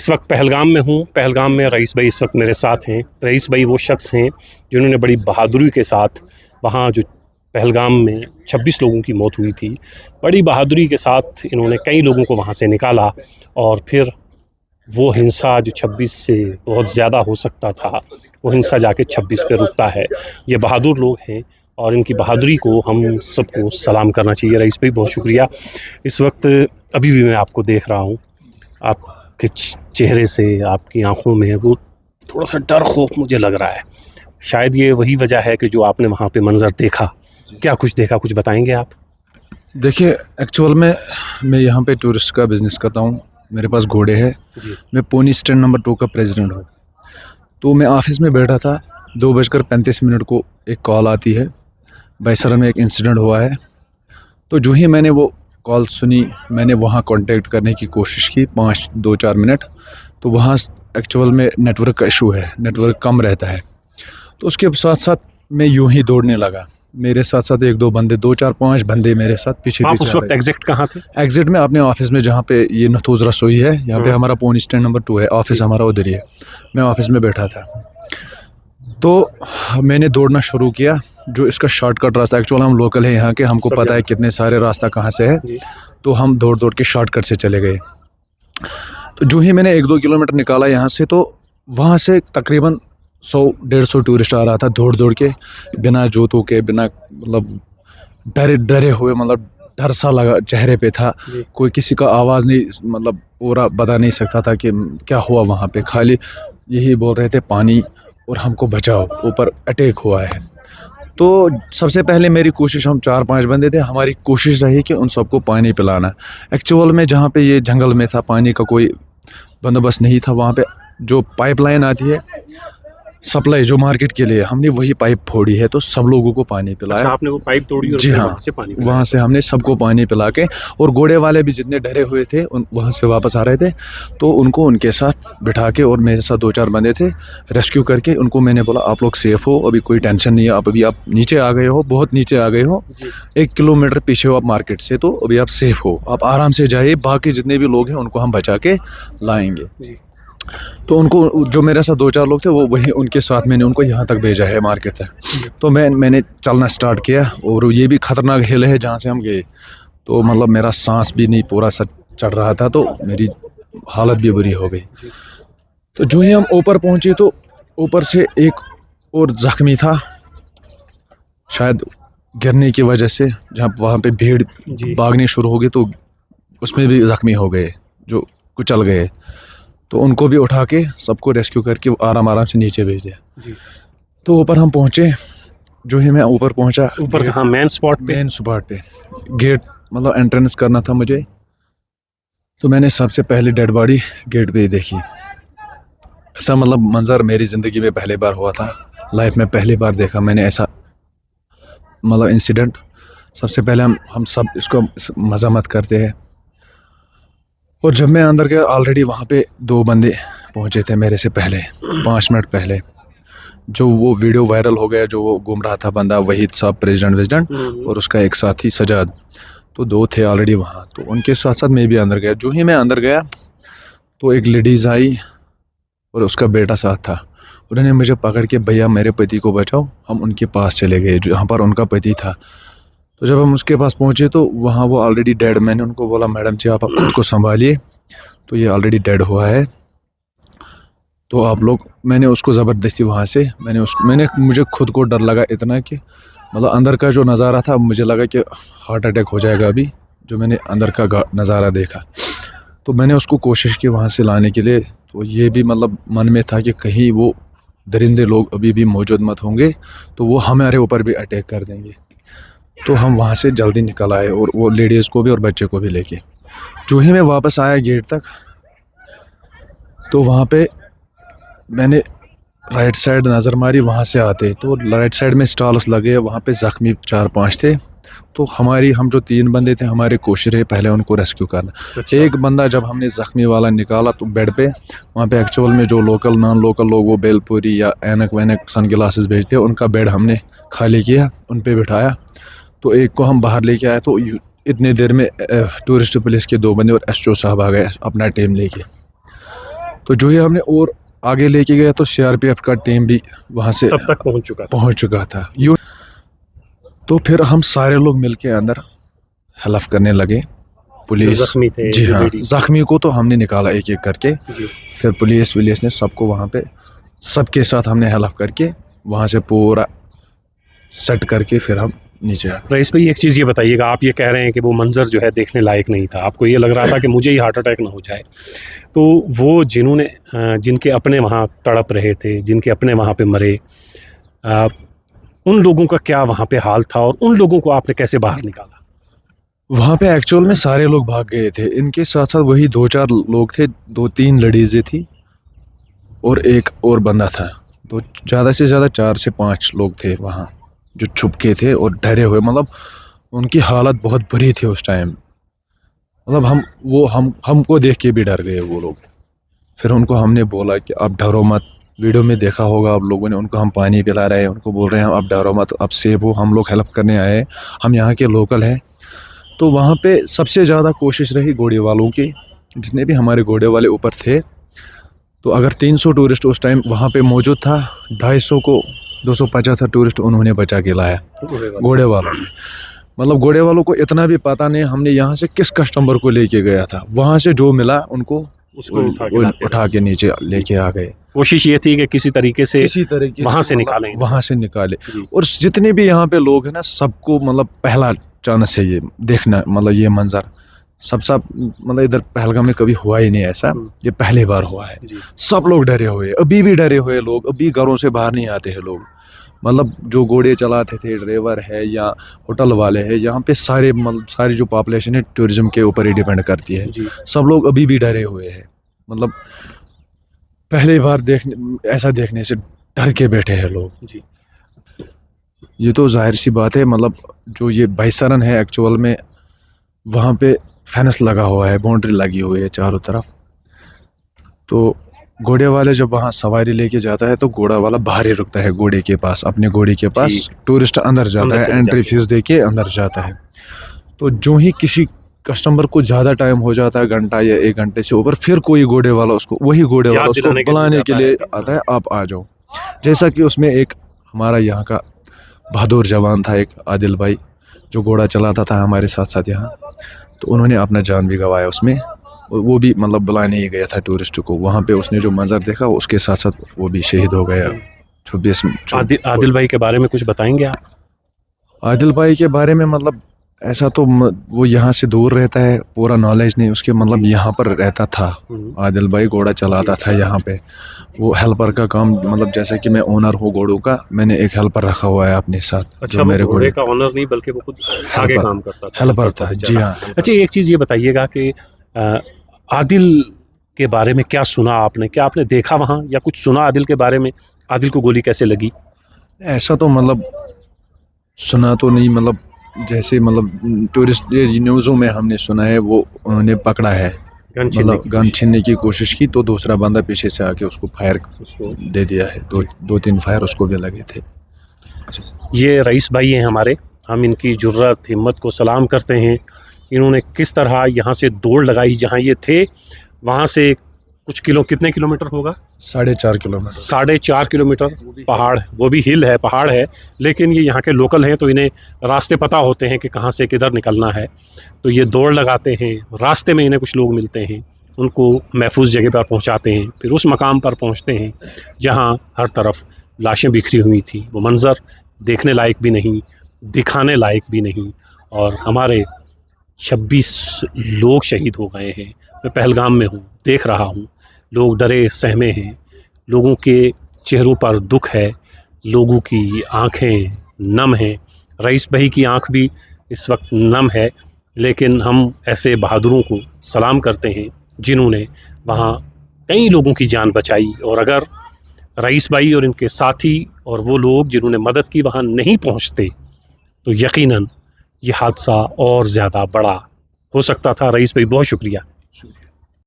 इस वक्त पहलगाम में हूँ। पहलगाम में रईस भाई इस वक्त मेरे साथ हैं। रईस भाई वो शख्स हैं जिन्होंने बड़ी बहादुरी के साथ वहाँ जो पहलगाम में 26 लोगों की मौत हुई थी, बड़ी बहादुरी के साथ इन्होंने कई लोगों को वहाँ से निकाला और फिर वो हिंसा जो 26 से बहुत ज़्यादा हो सकता था, वो हिंसा जाके 26 पे रुकता है। ये बहादुर लोग हैं और इनकी बहादुरी को हम सबको सलाम करना चाहिए। रईस भाई बहुत शुक्रिया। इस वक्त अभी भी मैं आपको देख रहा हूँ, आपके चेहरे से, आपकी आंखों में वो थोड़ा सा डर खौफ मुझे लग रहा है। शायद ये वही वजह है कि जो आपने वहाँ पे मंजर देखा। क्या कुछ देखा, कुछ बताएंगे आप? देखिए, एक्चुअल में मैं यहाँ पे टूरिस्ट का बिज़नेस करता हूँ। मेरे पास घोड़े हैं। मैं पोनी स्टैंड नंबर 2 का प्रेसिडेंट हूँ। तो मैं ऑफिस में बैठा था, 2:35 को एक कॉल आती है, बैसरा में एक इंसिडेंट हुआ है। तो जो ही मैंने वो कॉल सुनी, मैंने वहाँ कांटेक्ट करने की कोशिश की 2-4 मिनट। तो वहाँ एक्चुअल में नेटवर्क का इशू है, नेटवर्क कम रहता है। तो उसके साथ साथ मैं यूं ही दौड़ने लगा। मेरे साथ साथ 1-2 बंदे, 2-4-5 बंदे मेरे साथ पीछे आप पीछे उस वक्त एग्जैक्ट कहाँ थे? एग्जिट में अपने ऑफिस में, जहाँ पे ये नथोज रसोई है, यहाँ पे हमारा पोनी स्टैंड नंबर 2 है, ऑफिस हमारा उधर ही है। मैं ऑफिस में बैठा था, तो मैंने दौड़ना शुरू किया। जो इसका शॉर्टकट रास्ता, एक्चुअल हम लोकल है यहाँ के, हमको पता है कितने सारे रास्ता कहाँ से है, तो हम दौड़ दौड़ के शॉर्टकट से चले गए। तो जो ही मैंने 1-2 किलोमीटर निकाला यहाँ से, तो वहाँ से तकरीबन 100-150 टूरिस्ट आ रहा था दौड़ दौड़ के, बिना जूतों के, बिना मतलब डरे हुए, मतलब डर सा लगा चेहरे पे था। कोई किसी का आवाज़ नहीं, मतलब पूरा बता नहीं सकता था कि क्या हुआ वहाँ पे। खाली यही बोल रहे थे पानी और हमको बचाओ, ऊपर अटैक हुआ है। तो सबसे पहले मेरी कोशिश, हम 4-5 बंदे थे, हमारी कोशिश रही कि उन सबको पानी पिलाना। एक्चुअल में जहाँ पे ये जंगल में था, पानी का कोई बंदोबस्त नहीं था। वहाँ पे जो पाइपलाइन आती है सप्लाई, जो मार्केट के लिए, हमने वही पाइप फोड़ी है, तो सब लोगों को पानी पिलाया। अच्छा, आपने वो पाइप तोड़ी और जी हाँ, वहाँ से पानी पिलाया? वहाँ से हमने सबको पानी पिला के, और घोड़े वाले भी जितने डरे हुए थे वहाँ से वापस आ रहे थे, तो उनको उनके साथ बिठा के, और मेरे साथ 2-4 बंदे थे, रेस्क्यू करके उनको मैंने बोला आप लोग सेफ़ हो, अभी कोई टेंशन नहीं है, आप नीचे आ गए हो, बहुत नीचे आ गए हो, 1 किलोमीटर पीछे हो आप मार्केट से, तो अभी आप सेफ़ हो, आप आराम से जाइए, बाकी जितने भी लोग हैं उनको हम बचा के लाएंगे। तो उनको, जो मेरे साथ 2-4 लोग थे, वो वही उनके साथ मैंने उनको यहाँ तक भेजा है, मार्केट तक। तो मैंने चलना स्टार्ट किया, और ये भी ख़तरनाक हिल है जहाँ से हम गए, तो मतलब मेरा सांस भी नहीं पूरा सा चढ़ रहा था, तो मेरी हालत भी बुरी हो गई। तो जो ही हम ऊपर पहुँचे, तो ऊपर से एक और ज़ख्मी था, शायद गिरने की वजह से, जहाँ वहाँ पे भीड़ भागनी शुरू हो गई, तो उसमें भी ज़ख्मी हो गए, जो कुचल गए। तो उनको भी उठा के, सबको रेस्क्यू करके आराम से नीचे भेज दिया। तो ऊपर हम पहुँचे। जो ही मैं ऊपर पहुँचा, ऊपर कहाँ? मेन स्पॉट पे गेट, मतलब एंट्रेंस करना था मुझे, तो मैंने सबसे पहले डेड बॉडी गेट पे ही देखी। ऐसा मतलब मंजर मेरी ज़िंदगी में पहली बार हुआ था, लाइफ में पहली बार देखा मैंने ऐसा मतलब इंसिडेंट। सबसे पहले हम सब इसको मज़म्मत करते हैं, और जब मैं अंदर गया, ऑलरेडी वहाँ पे 2 बंदे पहुँचे थे मेरे से पहले, 5 मिनट पहले। जो वो वीडियो वायरल हो गया, जो वो घूम रहा था बंदा, वही साहब प्रेसिडेंट, और उसका एक साथी सजाद, तो 2 थे ऑलरेडी वहाँ। तो उनके साथ साथ मैं भी अंदर गया। जो ही मैं अंदर गया, तो एक लेडीज़ आई और उसका बेटा साथ था। उन्होंने मुझे पकड़ के, भैया मेरे पति को बचाओ। हम उनके पास चले गए जहाँ पर उनका पति था। तो जब हम उसके पास पहुँचे, तो वहाँ वो ऑलरेडी डेड। मैंने उनको बोला मैडम जी आप खुद को संभालिए, तो ये ऑलरेडी डेड हुआ है, तो आप लोग, मैंने उसको ज़बरदस्ती वहाँ से, मुझे खुद को डर लगा इतना कि मतलब अंदर का जो नज़ारा था, मुझे लगा कि हार्ट अटैक हो जाएगा अभी, जो मैंने अंदर का नज़ारा देखा। तो मैंने उसको कोशिश की वहाँ से लाने के लिए। तो ये भी मतलब मन में था कि कहीं वो दरिंदे लोग अभी भी मौजूद मत होंगे, तो वो हमारे ऊपर भी अटैक कर देंगे। तो हम वहाँ से जल्दी निकल आए, और वो लेडीज़ को भी और बच्चे को भी लेके। जो ही मैं वापस आया गेट तक, तो वहाँ पे मैंने राइट साइड नज़र मारी, वहाँ से आते तो राइट साइड में स्टॉल्स लगे, वहाँ पे ज़ख्मी 4-5 थे। तो हम जो 3 बंदे थे, हमारी कोशिश है पहले उनको रेस्क्यू करना। अच्छा। एक बंदा जब हमने ज़ख्मी वाला निकाला, तो बेड पे, वहाँ पे एक्चुअल में जो लोकल नॉन लोकल लोग, वो बेलपुरी या ऐनक वैनक सन ग्लासेस भेजते हैं, उनका बेड हमने खाली किया, उन पे बिठाया। तो एक को हम बाहर लेके आए, तो इतने देर में टूरिस्ट पुलिस के 2 बंदे और SHO साहब आ गए अपना टीम लेके। तो जो ही हमने और आगे लेके गया तो सीआरपीएफ का टीम भी वहाँ से तब तक पहुँच चुका था। तो फिर हम सारे लोग मिलके अंदर हेल्प करने लगे। पुलिस, जख्मी थे, जी हाँ, जख्मी को तो हमने निकाला एक एक करके। जी। फिर पुलिस ने सबको वहाँ पे सबके साथ हमने हेल्प करके वहाँ से पूरा सेट करके फिर हम नीचे आए। रईस भाई, एक चीज़ ये बताइएगा, आप ये कह रहे हैं कि वो मंजर जो है देखने लायक नहीं था, आपको ये लग रहा था कि मुझे ही हार्ट अटैक ना हो जाए, तो वो जिन्होंने जिनके अपने वहाँ तड़प रहे थे, जिनके अपने वहाँ पे मरे, उन लोगों का क्या वहाँ पे हाल था और उन लोगों को आपने कैसे बाहर निकाला? वहाँ पे एक्चुअल में सारे लोग भाग गए थे। इनके साथ साथ वही 2-4 लोग थे, 2-3 लेडीज़ें थी और एक और बंदा था। तो ज़्यादा से ज़्यादा 4 से 5 लोग थे वहाँ जो छुप के थे और डरे हुए। मतलब उनकी हालत बहुत बुरी थी उस टाइम। मतलब हमको देख के भी डर गए वो लोग। फिर उनको हमने बोला कि आप डरो मत। वीडियो में देखा होगा आप लोगों ने, उनको हम पानी पिला रहे हैं, उनको बोल रहे हैं आप डरो मत, आप सेफ हो, हम लोग हेल्प करने आए हैं, हम यहाँ के लोकल हैं। तो वहाँ पे सबसे ज़्यादा कोशिश रही घोड़े वालों की, जितने भी हमारे घोड़े वाले ऊपर थे। तो अगर 300 टूरिस्ट उस टाइम वहाँ पे मौजूद था, 250 को 275 टूरिस्ट उन्होंने बचा के लाया घोड़े वालों ने। मतलब घोड़े वालों को इतना भी पता नहीं हमने यहाँ से किस कस्टमर को लेके गया था, वहाँ से जो मिला उनको उसको उठा के नीचे लेके आ गए। कोशिश ये थी कि किसी तरीके से वहाँ से निकालें, वहाँ से निकाले। और जितने भी यहाँ पे लोग हैं ना, सबको मतलब पहला चांस है ये देखना, मतलब ये मंजर सब मतलब इधर पहलगाम में कभी हुआ ही नहीं ऐसा, ये पहली बार हुआ है। सब लोग डरे हुए, अभी भी डरे हुए लोग, अभी घरों से बाहर नहीं आते हैं लोग। मतलब जो घोड़े चलाते थे, ड्राइवर है या होटल वाले हैं, यहाँ पे सारी जो पॉपुलेशन है टूरिज्म के ऊपर ही डिपेंड करती है। सब लोग अभी भी डरे हुए हैं। मतलब पहली बार ऐसा देखने से डर के बैठे हैं लोग। ये तो जाहिर सी बात है। मतलब जो ये बाइसरन है एक्चुअल में वहाँ पे फेंस लगा हुआ है, बाउंड्री लगी हुई है चारों तरफ। तो घोड़े वाले जब वहाँ सवारी लेके जाता है तो घोड़ा वाला बाहर ही रुकता है घोड़े के पास, अपने घोड़े के पास। टूरिस्ट अंदर जाता है, एंट्री फीस दे के अंदर जाता है। तो जो ही किसी कस्टमर को ज़्यादा टाइम हो जाता है, घंटा या 1 घंटे से ऊपर, फिर कोई घोड़े वाला उसको बुलाने के लिए आता है, आप आ जाओ। जैसा कि उसमें एक हमारा यहाँ का बहादुर जवान था, एक आदिल भाई, जो घोड़ा चलाता था हमारे साथ साथ यहाँ। तो उन्होंने अपना जान भी गंवाया उसमें। वो भी मतलब बुलाने ही गया था टूरिस्ट को। वहाँ पे उसने जो मंजर देखा उसके साथ साथ वो भी शहीद हो गया। 26 आदिल भाई के बारे में कुछ बताएंगे आप? आदिल भाई के बारे में मतलब ऐसा तो वो यहाँ से दूर रहता है, पूरा नॉलेज नहीं उसके। मतलब यहाँ पर रहता था आदिल भाई, घोड़ा चलाता था यहाँ पे। वो हेल्पर का काम, मतलब जैसे कि मैं ओनर हूँ घोड़ों का, मैंने एक हेल्पर रखा हुआ है अपने साथ। अच्छा, मेरे घोड़े का ओनर नहीं बल्कि वो खुद आगे काम करता था, हेल्पर था। जी हाँ। अच्छा, एक चीज़ ये बताइएगा कि आदिल के बारे में क्या सुना आपने, क्या आपने देखा वहाँ या कुछ सुना आदिल के बारे में? आदिल को गोली कैसे लगी? ऐसा तो मतलब सुना तो नहीं, मतलब जैसे मतलब टूरिस्ट न्यूज़ों में हमने सुना है वो उन्होंने पकड़ा है, मतलब गन छीनने की कोशिश की तो दूसरा बंदा पीछे से आके उसको फायर दे दिया है। तो 2-3 फायर उसको भी लगे थे। ये रईस भाई हैं हमारे, हम इनकी जुर्रत हिम्मत को सलाम करते हैं। इन्होंने किस तरह यहाँ से दौड़ लगाई, जहाँ ये थे वहाँ से कुछ कितने किलोमीटर होगा? 4.5 किलोमीटर। 4.5 किलोमीटर पहाड़, वो भी हिल है, पहाड़ है, लेकिन ये यहाँ के लोकल हैं तो इन्हें रास्ते पता होते हैं कि कहाँ से किधर निकलना है। तो ये दौड़ लगाते हैं, रास्ते में इन्हें कुछ लोग मिलते हैं, उनको महफूज जगह पर पहुँचाते हैं, फिर उस मकाम पर पहुँचते हैं जहाँ हर तरफ लाशें बिखरी हुई थी। वो मंज़र देखने लायक भी नहीं, दिखाने लायक भी नहीं। और हमारे 26 लोग शहीद हो गए हैं। मैं पहलगाम में हूँ, देख रहा हूँ, लोग डरे सहमे हैं, लोगों के चेहरों पर दुख है, लोगों की आंखें नम हैं। रईस भाई की आंख भी इस वक्त नम है, लेकिन हम ऐसे बहादुरों को सलाम करते हैं जिन्होंने वहाँ कई लोगों की जान बचाई। और अगर रईस भाई और इनके साथी और वो लोग जिन्होंने मदद की वहाँ नहीं पहुँचते तो यकीनन ये हादसा और ज़्यादा बड़ा हो सकता था। रईस भाई, बहुत शुक्रिया।